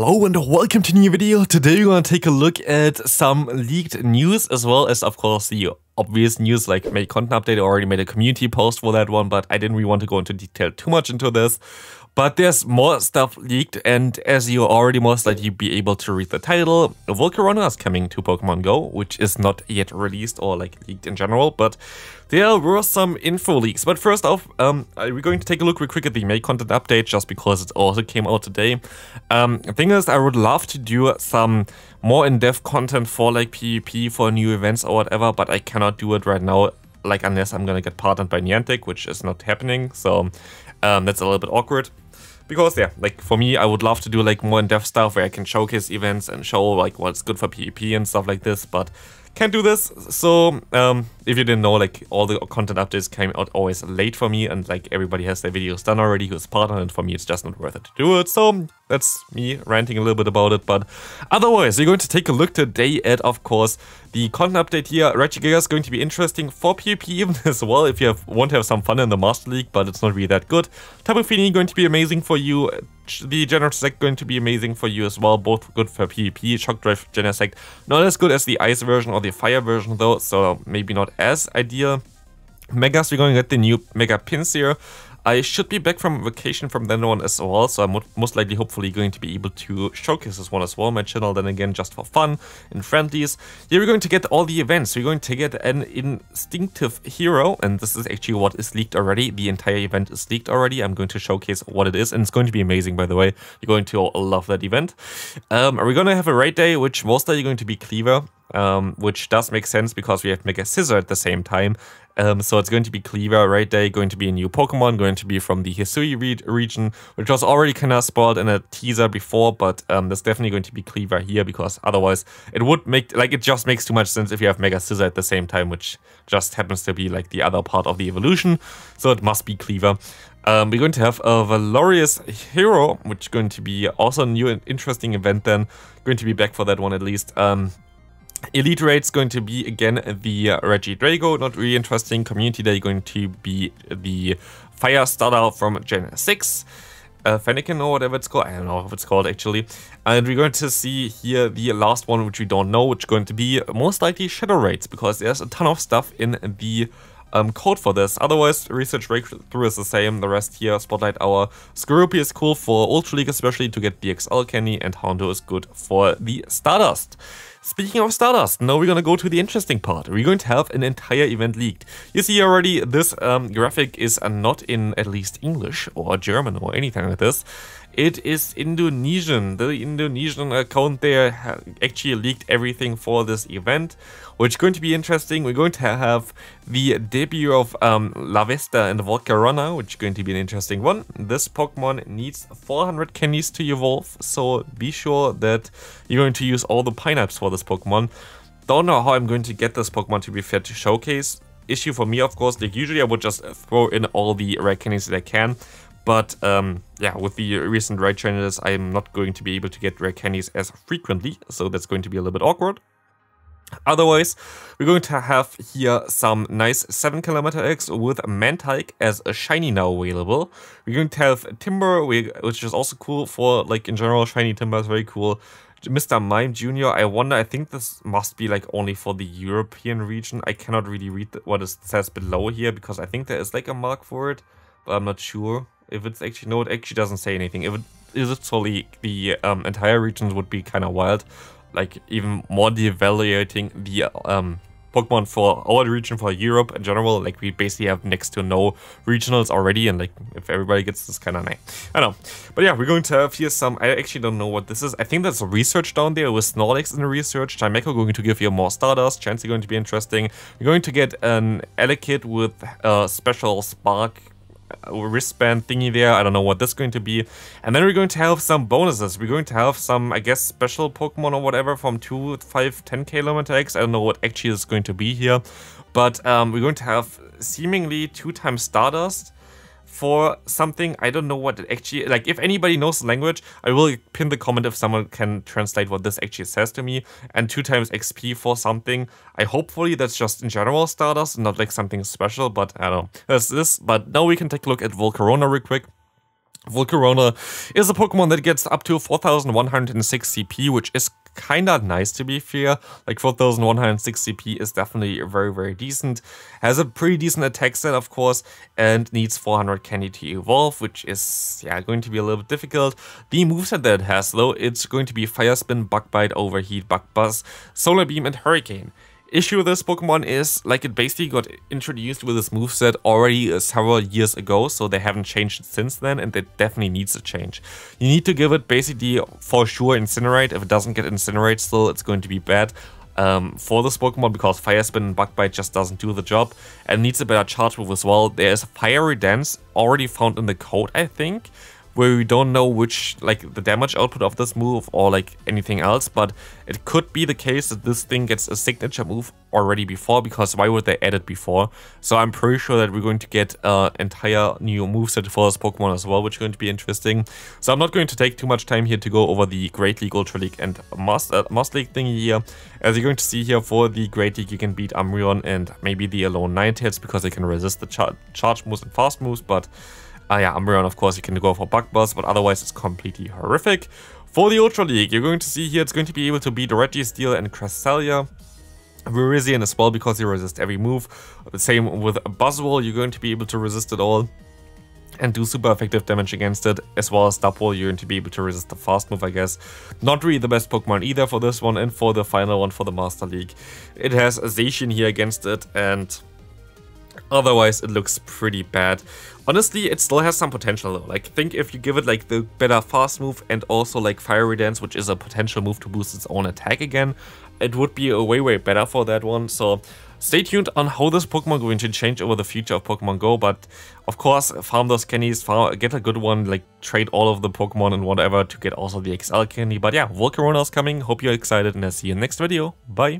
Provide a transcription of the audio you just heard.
Hello and welcome to a new video. Today we're going to take a look at some leaked news as well as, of course, the obvious news like made content update. I already made a community post for that one, but I didn't really want to go into detail too much into this. But there's more stuff leaked, and as you already most likely be able to read the title, Volcarona is coming to Pokemon Go, which is not yet released or like leaked in general, but there were some info leaks. But first off, we're going to take a look real quick at the May content update just because it also came out today. The thing is, I would love to do some more in-depth content for like PvP, for new events or whatever, but I cannot do it right now, like unless I'm gonna get partnered by Niantic, which is not happening, so that's a little bit awkward. Because yeah, like for me, I would love to do like more in-depth stuff where I can showcase events and show like what's good for PvP and stuff like this, but can't do this. So if you didn't know, like all the content updates came out always late for me, and like everybody has their videos done already who's partnered, and for me it's just not worth it to do it. So that's me ranting a little bit about it, but otherwise we're going to take a look today at, of course, the content update here. rReally is going to be interesting for PvP even as well if you want to have some fun in the Master League, but it's not really that good. Tapu Fini going to be amazing for you. The Genesect going to be amazing for you as well, both good for PvP. Shock Drive Genesect not as good as the Ice version or the Fire version though, so maybe not as ideal. Megas, we're going to get the new Mega Pins here. I should be back from vacation from then on as well, so I'm most likely hopefully going to be able to showcase this one as well on my channel, then again just for fun and friendlies. Here we're going to get all the events. We're going to get an Instinctive Hero, and this is actually what is leaked already. The entire event is leaked already. I'm going to showcase what it is, and it's going to be amazing, by the way. You're going to love that event. We're going to have a raid day, which most likely going to be Cleaver, which does make sense because we have Mega Scissor at the same time. So it's going to be Cleaver right day, going to be a new Pokemon, going to be from the Hisui region, which was already kind of spoiled in a teaser before, but there's definitely going to be Cleaver here because otherwise it would make, like, it just makes too much sense if you have Mega Scissor at the same time, which just happens to be like the other part of the evolution, so it must be Cleaver. We're going to have a Valorious Hero, which is going to be also a new and interesting event then, going to be back for that one at least. Elite Raid's going to be again the Regidrago, not really interesting. Community Day going to be the Fire Starter from Gen 6. Fennekin or whatever it's called, I don't know if it's called actually. And we're going to see here the last one, which we don't know, which is going to be most likely Shadow Raids, because there's a ton of stuff in the code for this. Otherwise, Research Breakthrough is the same. The rest here, Spotlight Hour. Skorupi is cool for Ultra League, especially to get the XL Candy, and Hondo is good for the Stardust. Speaking of Stardust, now we're gonna go to the interesting part. We're going to have an entire event leaked. You see already, this graphic is not in at least English or German or anything like this. It is Indonesian. The Indonesian account there actually leaked everything for this event, which is going to be interesting. We're going to have the debut of Lavesta and Volcarona, which is going to be an interesting one. This Pokemon needs 400 candies to evolve, so be sure that you're going to use all the pineapples for this Pokemon. Don't know how I'm going to get this Pokemon to be fair to showcase. Issue for me, of course, like usually I would just throw in all the rare candies that I can. But yeah, with the recent raid changes, I'm not going to be able to get rare candies as frequently, so that's going to be a little bit awkward. Otherwise, we're going to have here some nice 7km X with Mantike as a shiny now available. We're going to have Timber, which is also cool for, like, in general, shiny Timber is very cool. Mr. Mime Jr., I think this must be like only for the European region. I cannot really read what it says below here because I think there is like a mark for it, but I'm not sure. If it's actually, no, it actually doesn't say anything. If it is solely the entire region would be kind of wild. Like even more devaluating the Pokemon for our region, for Europe in general. Like we basically have next to no regionals already, and like if everybody gets this, kind of nice. I don't know. But yeah, we're going to have here some, I actually don't know what this is. I think that's research down there with Snorlax in the research. Chimecho going to give you more Stardust. Chansey going to be interesting. We're going to get an Elekid with special Spark wristband thingy there. I don't know what that's going to be. And then we're going to have some bonuses. We're going to have some, I guess, special Pokemon or whatever from 2, 5, 10km X. I don't know what actually is going to be here. But we're going to have seemingly 2 times Stardust for something. I don't know what it actually, like, if anybody knows the language, I will pin the comment if someone can translate what this actually says to me. And 2 times XP for something. Hopefully that's just in general Stardust, not like something special, but I don't know. That's this. But now we can take a look at Volcarona real quick. Volcarona is a Pokemon that gets up to 4106 CP, which is kinda nice to be fair. Like 4106 CP is definitely very decent. Has a pretty decent attack set, of course, and needs 400 candy to evolve, which is going to be a little bit difficult. The moveset that it has though, it's going to be Fire Spin, Bug Bite, Overheat, Bug Buzz, Solar Beam, and Hurricane. Issue with this Pokemon is, like, it basically got introduced with this moveset already several years ago, so they haven't changed it since then, and it definitely needs a change. You need to give it basically for sure Incinerate. If it doesn't get Incinerate still, it's going to be bad for this Pokemon, because Fire Spin and Bug Bite just doesn't do the job, and needs a better charge move as well. There is a Fiery Dance already found in the code, I think, where we don't know which, like, the damage output of this move or like anything else, but it could be the case that this thing gets a signature move already before, because why would they add it before? So I'm pretty sure that we're going to get an entire new moveset for this Pokemon as well, which is going to be interesting. So I'm not going to take too much time here to go over the Great League, Ultra League, and Master League thing here. As you're going to see here, for the Great League you can beat Umbreon and maybe the Alone Ninetales, because they can resist the charge moves and fast moves, but Umbreon, of course, you can go for Bug Buzz, but otherwise it's completely horrific. For the Ultra League, you're going to see here it's going to be able to beat Registeel and Cresselia. Virizion as well, because you resist every move. The same with Buzzwole, you're going to be able to resist it all and do super effective damage against it, as well as Dapple, you're going to be able to resist the fast move, I guess. Not really the best Pokemon either for this one, and for the final one for the Master League. It has a Zacian here against it, and otherwise it looks pretty bad. Honestly, it still has some potential though. Like, think if you give it like the better fast move and also like Fiery Dance, which is a potential move to boost its own attack again, it would be a way better for that one. So stay tuned on how this Pokemon going to change over the future of Pokemon Go, but of course farm those candies, get a good one, like trade all of the Pokemon and whatever to get also the XL candy. But yeah, Volcarona is coming, hope you're excited, and I'll see you in the next video. Bye!